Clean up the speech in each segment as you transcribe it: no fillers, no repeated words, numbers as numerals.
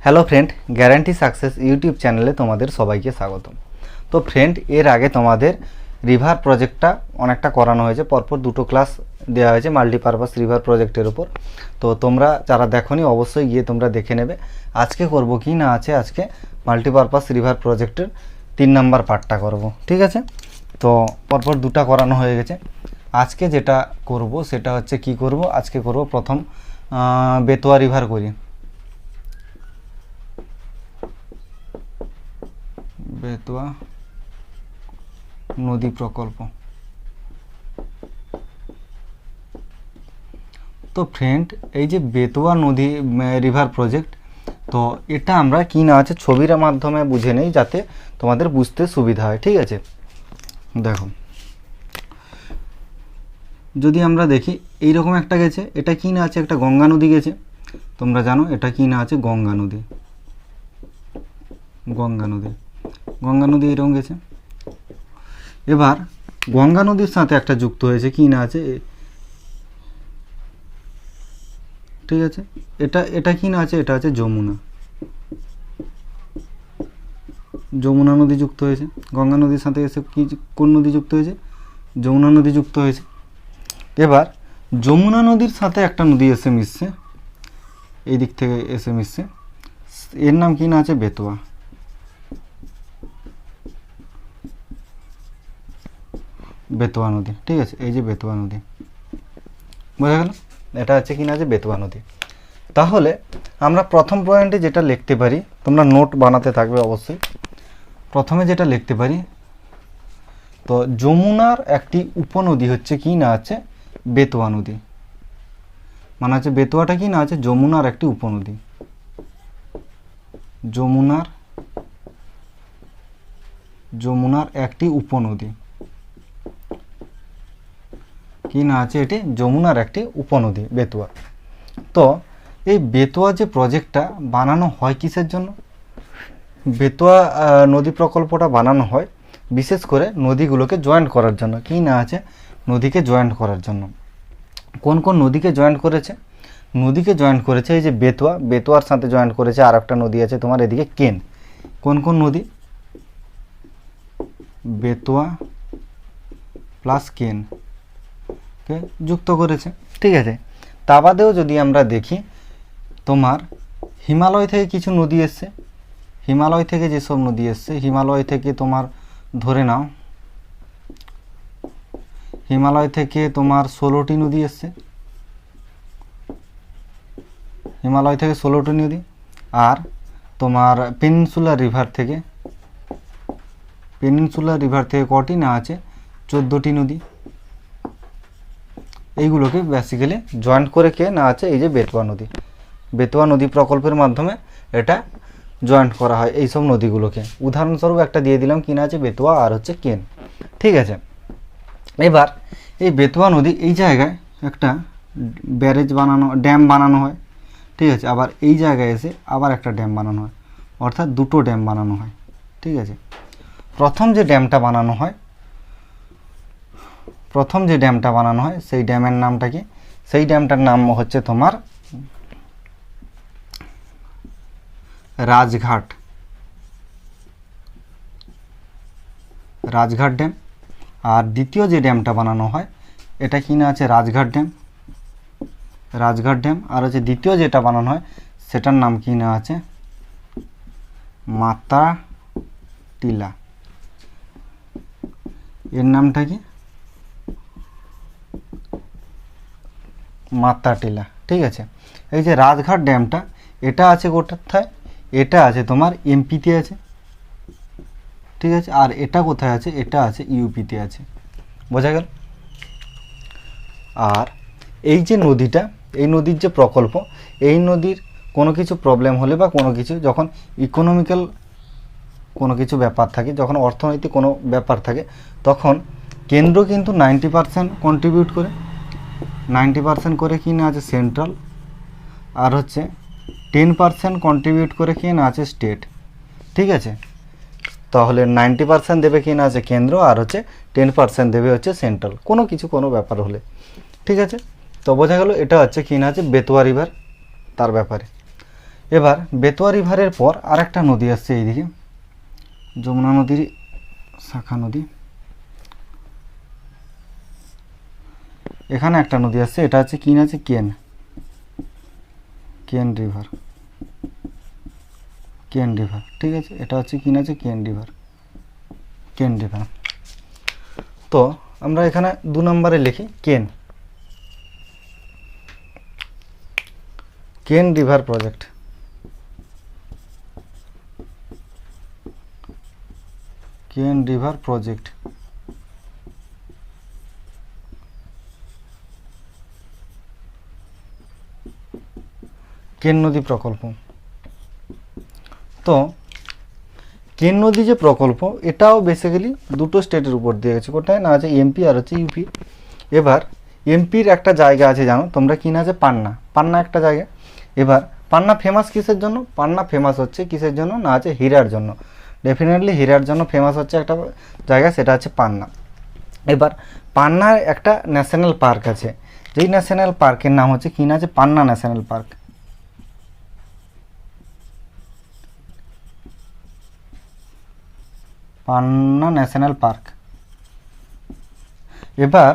Hello friend, guarantee success YouTube চ্যানেলে তোমাদের সবাইকে স্বাগতম। তো ফ্রেন্ড, এর আগে তোমাদের রিভার প্রজেক্টটা অনেকটা করানো হয়েছে, পরপর দুটো ক্লাস দেওয়া হয়েছে মাল্টিপারপাস রিভার প্রজেক্টের উপর। তো তোমরা যারা দেখোনি অবশ্যই গিয়ে তোমরা দেখে নেবে। আজকে করব কি না আছে, আজকে মাল্টিপারপাস রিভার প্রজেক্টের 3 নাম্বার পার্টটা করব, ঠিক আছে? তো পরপর দুটা করানো হয়ে গেছে। আজকে যেটা করব সেটা হচ্ছে কি করব, আজকে করব প্রথম বেতোয়া রিভার করি। বেতোয়া নদী প্রকল্প। তো ফ্রেন্ড, এই যে বেতোয়া নদী রিভার প্রজেক্ট, তো এটা আমরা কি না আছে ছবির মাধ্যমে বুঝে নেই যাতে তোমাদের বুঝতে সুবিধা হয়, ঠিক আছে? দেখো, যদি আমরা দেখি এইরকম একটা গেছে, এটা কি না আছে একটা গঙ্গা নদী গেছে। তোমরা জানো এটা কি না আছে গঙ্গা নদী। গঙ্গা নদী গঙ্গা নদী এরকম গেছে। এবার গঙ্গা নদীর সাথে একটা যুক্ত হয়েছে কি না আছে, ঠিক আছে? এটা এটা কি না আছে, এটা আছে যমুনা। যমুনা নদী যুক্ত হয়েছে গঙ্গা নদীর সাথে। এসে কি কোন নদী যুক্ত হয়েছে? যমুনা নদী যুক্ত হয়েছে। এবার যমুনা নদীর সাথে একটা নদী এসে মিশছে, এই দিক থেকে এসে মিশছে, এর নাম কি না আছে বেতোয়া। বেতোয়া নদী, ঠিক আছে? এই যে বেতোয়া নদী, বোঝা গেল? এটা হচ্ছে কি না আছে বেতোয়া নদী। তাহলে আমরা প্রথম পয়েন্টে যেটা লিখতে পারি, তোমরা নোট বানাতে থাকবে অবশ্যই। প্রথমে যেটা লিখতে পারি, তো যমুনার একটি উপনদী হচ্ছে কি না আছে বেতোয়া নদী। মানে হচ্ছে বেতোয়াটা কি না আছে যমুনার একটি উপনদী। যমুনার একটি উপনদী কি না আছে, এটি যমুনার একটি উপনদী বেতোয়া। তো এই বেতোয়া যে প্রজেক্টটা বানানো হয় কিসের জন্য? বেতোয়া নদী প্রকল্পটা বানানো হয় বিশেষ করে নদীগুলোকে জয়েন্ট করার জন্য, কি না আছে নদীকে জয়েন্ট করার জন্য। কোন কোন নদীকে জয়েন্ট করেছে? নদীকে জয়েন্ট করেছে এই যে বেতোয়া, বেতোয়ার সাথে জয়েন্ট করেছে আর একটা নদী আছে তোমার এদিকে কেন। কোন কোন নদী? বেতোয়া প্লাস কেন কে যুক্ত করেছে, ঠিক আছে? তা বাদেও যদি আমরা দেখি, তোমার হিমালয় থেকে কিছু নদী এসছে। হিমালয় থেকে যেসব নদী এসছে, হিমালয় থেকে তোমার ধরে নাও হিমালয় থেকে তোমার 16টি নদী এসছে। হিমালয় থেকে 16টি নদী। আর তোমার পেনিনসুলার রিভার থেকে কটি না আছে 14টি নদী। এইগুলোকে বেসিক্যালি জয়েন্ট করে কে না আছে এই যে বেতোয়া নদী। বেতোয়া নদী প্রকল্পের মাধ্যমে এটা জয়েন্ট করা হয় এইসব নদীগুলোকে। উদাহরণস্বরূপ একটা দিয়ে দিলাম কি না আছে বেতোয়া আর হচ্ছে কেন, ঠিক আছে? এবার এই বেতোয়া নদী এই জায়গায় একটা ব্যারেজ বানানো, ড্যাম বানানো হয়, ঠিক আছে? আবার এই জায়গায় এসে আবার একটা ড্যাম বানানো হয়, অর্থাৎ দুটো ড্যাম বানানো হয়, ঠিক আছে? প্রথম যে ড্যামটা বানানো হয় সেই ড্যামের নামটা কি? সেই ড্যামটার নাম হচ্ছে তোমার রাজঘাট ড্যাম। আর দ্বিতীয় যে ড্যামটা বানানো হয় এটা কি না আছে রাজঘাট ড্যাম। আর হচ্ছে দ্বিতীয় যেটা বানানো হয় সেটার নাম কি না আছে মাতাটিলা। এর নামটা কি? মাতাটিলা, ঠিক আছে? এই যে রাজঘাট ড্যামটা এটা আছে কোথায়? এটা আছে তোমার এমপিতে আছে, ঠিক আছে? আর এটা কোথায় আছে? এটা আছে ইউপিতে আছে, বোঝা গেল? আর এই যে নদীটা, এই নদীর যে প্রকল্প, এই নদীর কোনো কিছু প্রবলেম হলে বা কোনো কিছু যখন ইকোনমিক্যাল কোনো কিছু ব্যাপার থাকে, যখন অর্থনৈতিক কোনো ব্যাপার থাকে, তখন কেন্দ্র কিন্তু 90% কন্ট্রিবিউট করে। 90% করে কি না আছে সেন্ট্রাল, আর হচ্ছে 10% কন্ট্রিবিউট করে কি না আছে স্টেট, ঠিক আছে? তাহলে 90% দেবে কি না আছে কেন্দ্র, আর হচ্ছে 10% দেবে হচ্ছে সেন্ট্রাল কোনো কিছু কোনো ব্যাপার হলে, ঠিক আছে? তো বোঝা গেল এটা হচ্ছে কি না আছে বেতোয়া রিভার তার ব্যাপারে। এবার বেতোয়া রিভারের পর আরেকটা নদী আসছে এইদিকে, যমুনা নদীর শাখা নদী। এখানে একটা নদী আসছে, এটা হচ্ছে কি আছে, কেন, কেন রিভার, কেন রিভার। ঠিক আছে, এটা হচ্ছে কি আছে, কেন রিভার, কেন রিভার। তো আমরা এখানে 2 নম্বরে লিখি কেন, কেন রিভার প্রজেক্ট। কেন রিভার প্রজেক্ট। কেন নদী প্রকল্প। তো কেন নদী যে প্রকল্প, এটাও বেসিক্যালি দুটো স্টেটের উপর দিয়ে গেছে, কোথায় না আছে এমপি আর হচ্ছে ইউপি। এবার এমপির একটা জায়গা আছে জানো তোমরা, কি না আছে, পান্না, পান্না একটা জায়গা। এবার পান্না ফেমাস কিসের জন্য, পান্না ফেমাস হচ্ছে কিসের জন্য না আছে, হীরার জন্য। ডেফিনেটলি হীরার জন্য ফেমাস হচ্ছে একটা জায়গা, সেটা হচ্ছে পান্না। এবার পান্নার একটা ন্যাশনাল পার্ক আছে, যেই ন্যাশনাল পার্কের নাম হচ্ছে কি না আছে, পান্না ন্যাশনাল পার্ক। পান্না ন্যাশনাল পার্ক। এবার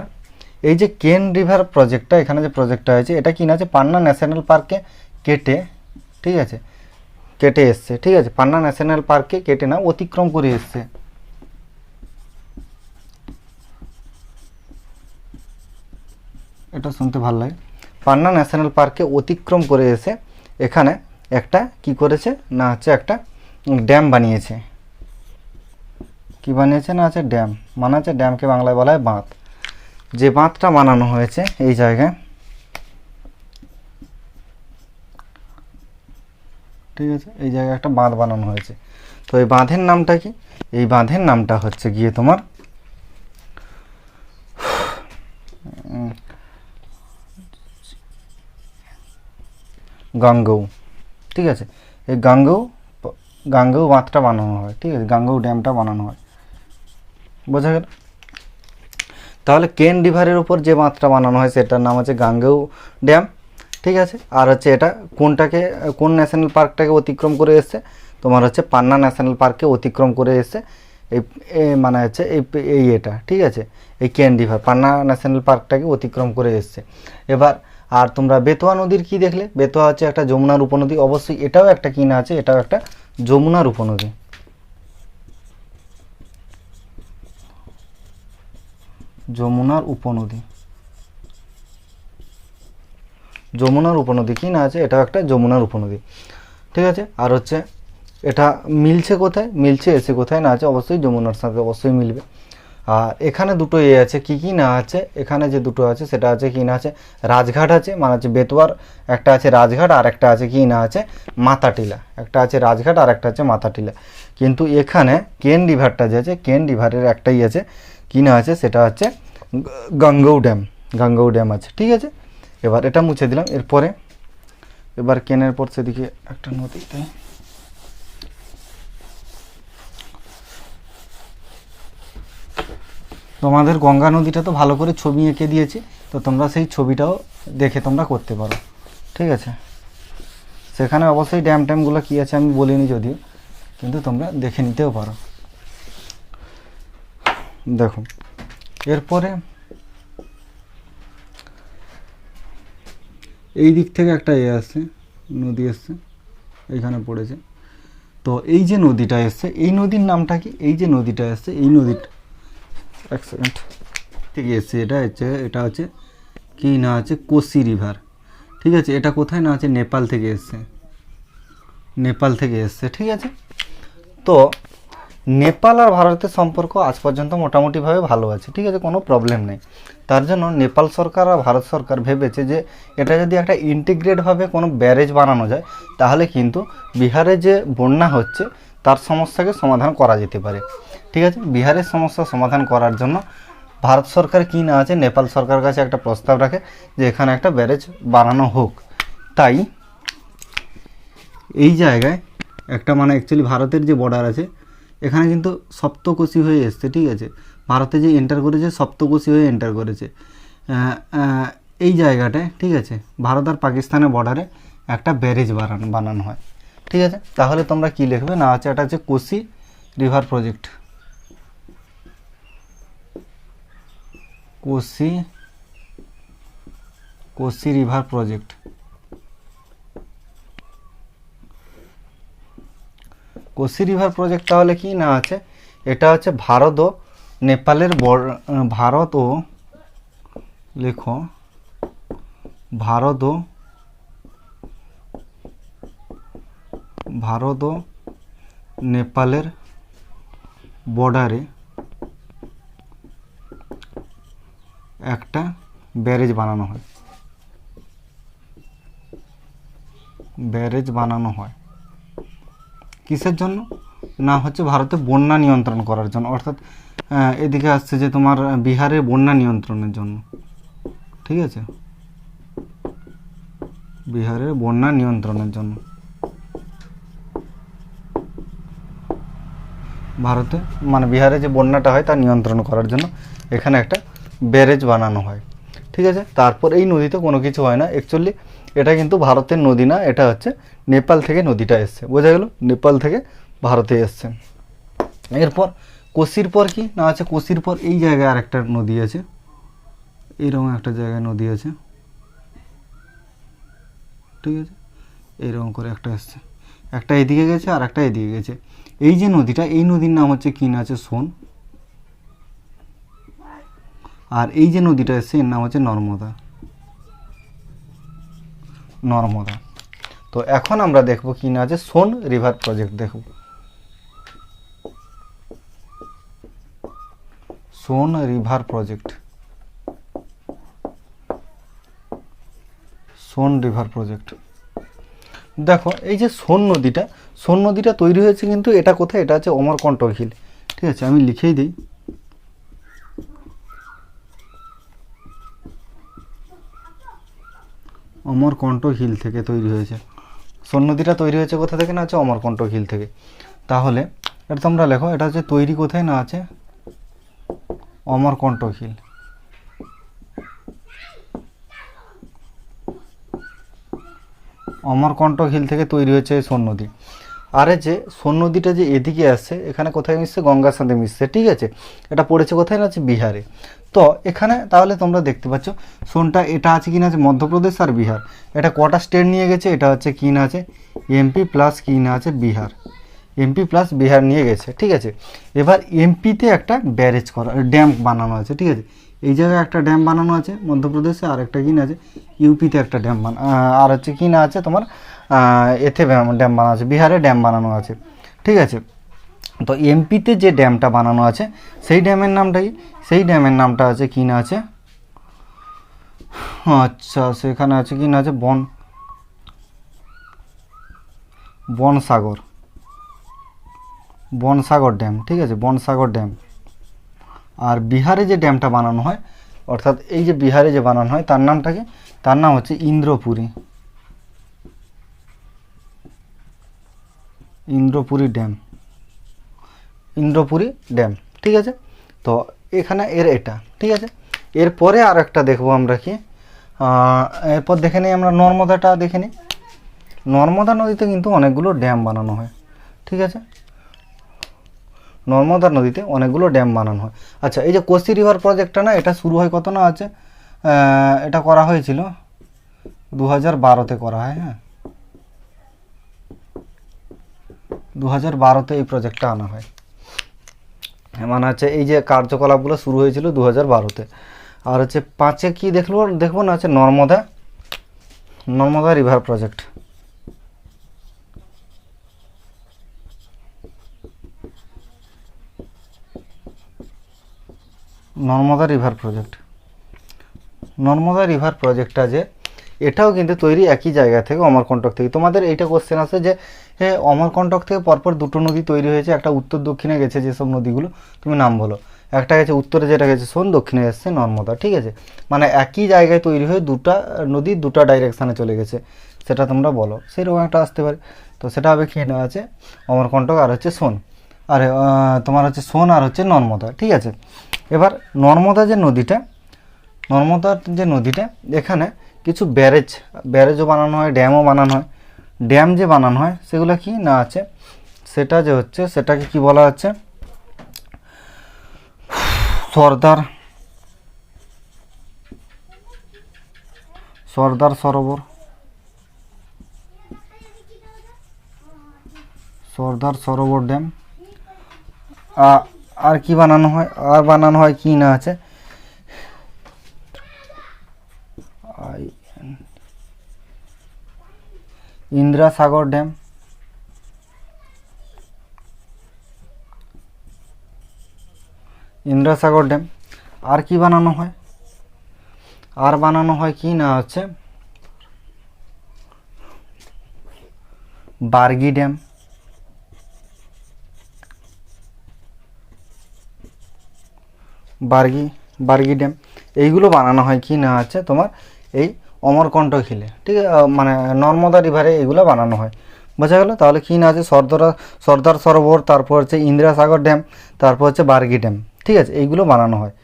এই যে কেন রিভার প্রজেক্টটা, এখানে যে প্রজেক্টটা হয়েছে, এটা কি না আছে, পান্না ন্যাশনাল পার্কে কেটে, ঠিক আছে, কেটে এসছে। ঠিক আছে, পান্না ন্যাশনাল পার্কে কেটে না, অতিক্রম করে এসছে। এটা শুনতে ভালো লাগে। পান্না ন্যাশনাল পার্কে অতিক্রম করে এসে এখানে একটা কি করেছে না হচ্ছে, একটা ড্যাম বানিয়েছে। কি বানিয়েছে না আছে, ড্যাম, মানে হচ্ছে ড্যামকে বাংলায় বলা হয় বাঁধ। যে বাঁধটা বানানো হয়েছে এই জায়গায়, ঠিক আছে, এই জায়গায় একটা বাঁধ বানানো হয়েছে। তো এই বাঁধের নামটা কি, এই বাঁধের নামটা হচ্ছে গিয়ে তোমার গাঙ্গেয়। ঠিক আছে, এই গাঙ্গেয় বাঁধটা বানানো হয়। ঠিক আছে, গাঙ্গেয় ড্যামটা বানানো হয়, বোঝা গেল। তাহলে কেন রিভারের উপর যে বাঁধটা বানানো হয় সেটার নাম হচ্ছে গাঙ্গেয় ড্যাম। ঠিক আছে, আর হচ্ছে এটা কোনটাকে, কোন ন্যাশনাল পার্কটাকে অতিক্রম করে এসছে, তোমার হচ্ছে পান্না ন্যাশনাল পার্কে অতিক্রম করে এসছে। এই মানে হচ্ছে এই এটা, ঠিক আছে, এই কেন রিভার পান্না ন্যাশনাল পার্কটাকে অতিক্রম করে এসছে। এবার আর তোমরা বেতোয়া নদীর কি দেখলে, বেতোয়া হচ্ছে একটা যমুনার উপনদী, অবশ্যই এটাও একটা কি না আছে, এটাও একটা যমুনার উপনদী। যমুনার উপনদী, যমুনার উপনদী কি না আছে, এটাও একটা যমুনার উপনদী। ঠিক আছে, আর হচ্ছে এটা মিলছে কোথায়, মিলছে এসে কোথায় না আছে, অবশ্যই যমুনার সাথে অবশ্যই মিলবে। আর এখানে দুটো আছে, কি কি না আছে, এখানে যে দুটো আছে সেটা আছে কি না আছে, রাজঘাট আছে, মানে হচ্ছে বেতোয়ার একটা আছে রাজঘাট, আর একটা আছে কি না আছে, মাতাটিলা। একটা আছে রাজঘাট আর একটা আছে মাতাটিলা। কিন্তু এখানে কেন রিভারটা যে আছে, কেন রিভারের একটাই আছে কি না আছে, সেটা হচ্ছে গাঙ্গেয় ড্যাম, গাঙ্গেয় ড্যাম আছে। ঠিক আছে, এবার এটা মুছে দিলাম। এরপরে এবার কেনের পর সেদিকে একটা নদীতে, তোমাদের গঙ্গা নদীটা তো ভালো করে ছবি এঁকে দিয়েছি, তো তোমরা সেই ছবিটাও দেখে তোমরা করতে পারো। ঠিক আছে, সেখানে অবশ্যই ড্যাম ট্যামগুলো কী আছে আমি বলিনি যদিও, কিন্তু তোমরা দেখে নিতেও পারো। দেখো, এরপরে এই দিক থেকে একটা আসছে, নদী আসছে, এইখানে পড়েছে। তো এই যে নদীটা এসছে, এই নদীর নামটা কি, এই যে নদীটা এসছে, এই নদীটা এক সেকেন্ড থেকে এসছে, এটা হচ্ছে কি না আছে, কোসি রিভার। ঠিক আছে, এটা কোথায় না আছে, নেপাল থেকে এসছে, নেপাল থেকে এসছে। ঠিক আছে, তো নেপাল আর ভারতের সম্পর্ক আজ পর্যন্ত মোটামুটিভাবে ভালো আছে। ঠিক আছে, কোনো প্রবলেম নেই। তার জন্য নেপাল সরকার আর ভারত সরকার ভেবেছে যে এটা যদি একটা ইন্টিগ্রেটভাবে কোনো ব্যারেজ বানানো যায়, তাহলে কিন্তু বিহারে যে বন্যা হচ্ছে তার সমস্যাকে সমাধান করা যেতে পারে। ঠিক আছে, বিহারের সমস্যা সমাধান করার জন্য ভারত সরকার কি না আছে, নেপাল সরকারের কাছে একটা প্রস্তাব রাখে যে এখানে একটা ব্যারেজ বানানো হোক। তাই এই জায়গায় একটা, মানে অ্যাকচুয়ালি ভারতের যে বর্ডার আছে এখানে কিন্তু সপ্তকোশী হয়ে এসছে। ঠিক আছে, ভারতে যে এন্টার করেছে সপ্তকোশী হয়ে এন্টার করেছে এই জায়গাটায়। ঠিক আছে, ভারত আর পাকিস্তানের বর্ডারে একটা ব্যারেজ বানানো হয়। ঠিক আছে, তাহলে তোমরা কি লিখবে না আছে, এটা হচ্ছে Kosi river project. Kosi river project. Kosi river project তাহলে কি না আছে, এটা হচ্ছে ভারত ও নেপালের ভারত ও লেখো ভারত ও নেপালের বর্ডারে একটা ব্যারেজ বানানো হয়। কিসের জন্য না হচ্ছে ভারতে বন্যা নিয়ন্ত্রণ করার জন্য, অর্থাৎ এদিকে আসছে যে তোমার বিহারের বন্যা নিয়ন্ত্রণের জন্য। ঠিক আছে, বিহারের বন্যা নিয়ন্ত্রণের জন্য ভারতে মানে বিহারে যে বন্যাটা হয় তা নিয়ন্ত্রণ করার জন্য এখানে একটা ব্যারেজ বানানো হয়। ঠিক আছে, তারপর এই নদীতে কোনো কিছু হয় না। অ্যাকচুয়ালি এটা কিন্তু ভারতের নদী না, এটা হচ্ছে নেপাল থেকে নদীটা এসছে, বোঝা গেল, নেপাল থেকে ভারতে এসছে। এরপর কোসির পর কি না আছে, কোসির পর এই জায়গায় আর একটা নদী আছে, এরকম একটা জায়গায় নদী আছে। ঠিক আছে, এইরকম করে একটা এসছে, একটা এদিকে গেছে আর একটা এদিকে গেছে। এই যে নদীটা, এই নদীর নাম হচ্ছে কি না আছে, সোন। আর এই যে নদীটা এসছে এর নাম হচ্ছে নর্মদা। তো এখন আমরা দেখবো কি না আছে, সোন রিভার প্রজেক্ট দেখব। সোন রিভার প্রজেক্ট। দেখো এই যে সোন নদীটা তৈরি হয়েছে, কিন্তু এটা কোথায়, এটা হচ্ছে অমরকণ্টক হিল। ঠিক আছে, আমি লিখেই দিই, অমরকণ্টক হিল থেকে তৈরি হয়েছে। সোন নদীটা তৈরি হয়েছে কোথা থেকে না আছে, অমরকণ্টক হিল থেকে। তাহলে এটা তোমরা লেখো, এটা হচ্ছে তৈরি কোথায় না আছে, অমরকণ্টক হিল। অমরকণ্টক হিল থেকে তৈরি হয়েছে সোন নদী। আর যে সোন নদীটা যে এদিকে আসছে, এখানে কোথায় মিশছে, গঙ্গার সাথে মিশছে। ঠিক আছে, এটা পড়েছে কোথায় না আছে, বিহারে। তো এখানে তাহলে তোমরা দেখতে পাচ্ছ সোনটা এটা আছে কি না আছে, মধ্যপ্রদেশ আর বিহার। এটা কটা স্টেট নিয়ে গেছে, এটা হচ্ছে কি না আছে, এমপি প্লাস কি না আছে, বিহার। এমপি প্লাস বিহার নিয়ে গেছে। ঠিক আছে, এবার এমপিতে একটা ব্যারেজ করা, ড্যাম বানানো আছে। ঠিক আছে, এই জায়গায় একটা ড্যাম বানানো আছে মধ্যপ্রদেশে, আর একটা কি না আছে ইউপিতে একটা ড্যাম আর হচ্ছে কি না আছে তোমার এতে ড্যাম বানানো আছে, বিহারে ড্যাম বানানো আছে। ঠিক আছে, তো এমপিতে যে ড্যামটা বানানো আছে সেই ড্যামের নামটা কি, সেই ড্যামের নামটা আছে কি না আছে, আচ্ছা সেখানে আছে কি না আছে বনসাগর ড্যাম। ঠিক আছে, বনসাগর ড্যাম। আর বিহারে যে ড্যামটা বানানো হয়, অর্থাৎ এই যে বিহারে যে বানানো হয় তার নামটা কি, তার নাম হচ্ছে ইন্দ্রপুরী ড্যাম। ঠিক আছে, তো এখানে এটা। ঠিক আছে, এরপরে আর একটা দেখবো আমরা কি, এরপর দেখে নিই আমরা নর্মদাটা দেখে নিই। নর্মদা নদীতে কিন্তু অনেকগুলো ড্যাম বানানো হয়। ঠিক আছে, নর্মদা নদীতে অনেকগুলো ড্যাম বানানো হয়। আচ্ছা, এই যে কোসি রিভার প্রজেক্টটা না, এটা শুরু হয় কত না আছে, এটা করা হয়েছিল 2012-তে করা হয়। হ্যাঁ, 2012-তে এই প্রজেক্টটা আনা হয়। মানে হচ্ছে এই যে কার্যকলাপগুলো শুরু হয়েছিল 2012-তে। আর হচ্ছে 5-এ কি দেখবো না আছে, Narmada river project. Narmada river প্রজেক্টটা যে এটাও কিন্তু তৈরি একই জায়গা থেকে, অমরকণ্টক থেকে। তোমাদের এইটা কোশ্চেন আছে যে অমরকণ্টক থেকে পরপর দুটো নদী তৈরি হয়েছে, একটা উত্তর দক্ষিণে গেছে, যেসব নদীগুলো তুমি নাম বলো। একটা গেছে উত্তরে, যেটা গেছে সোন, দক্ষিণে এসছে নর্মদা। ঠিক আছে, মানে একই জায়গায় তৈরি হয়ে দুটা নদী দুটা ডাইরেকশানে চলে গেছে, সেটা তোমরা বলো, সেরকম একটা আসতে পারে। তো সেটা হবে কি না আছে, অমরকণ্টক আর হচ্ছে সোন, আর তোমার হচ্ছে সোন আর হচ্ছে নর্মদা। ঠিক আছে, এবার নর্মদা যে নদীটা, নর্মদার যে নদীটা, এখানে কিছু ব্যারেজও বানানো হয়, ড্যামও বানানো হয়। ড্যাম যে বানানো হয় সেগুলো কি না আছে, সেটা যে হচ্ছে, সেটাকে কি বলা হচ্ছে, সর্দার সরোবর, সর্দার সরোবর ড্যাম। আর কি বানানো হয়, আর বানানো হয় কি না আছে, ইন্দিরা সাগর ড্যাম, ইন্দিরা সাগর ড্যাম। আর কি বানানো হয়, আর বানানো হয় কি না হচ্ছে, বার্গি ড্যাম, বার্গি ড্যাম। এইগুলো বানানো হয় কি না আছে তোমার এই অমরকণ্টক হিলে, ঠিক আছে, মানে নর্মদা রিভারে এইগুলো বানানো হয়। বোঝা গেল? তাহলে কি না আছে, সর্দার সরোবর, তারপর হচ্ছে ইন্দিরা সাগর ড্যাম, তারপর হচ্ছে বার্গি ড্যাম, ঠিক আছে, এইগুলো বানানো হয়।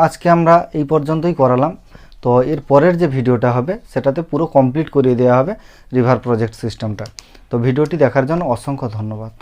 আজকে আমরা এই পর্যন্তই করালাম। তো এর পরের যে ভিডিওটা হবে সেটাতে পুরো কমপ্লিট করিয়ে দেওয়া হবে রিভার প্রজেক্ট সিস্টেমটা। তো ভিডিওটি দেখার জন্য অসংখ্য ধন্যবাদ।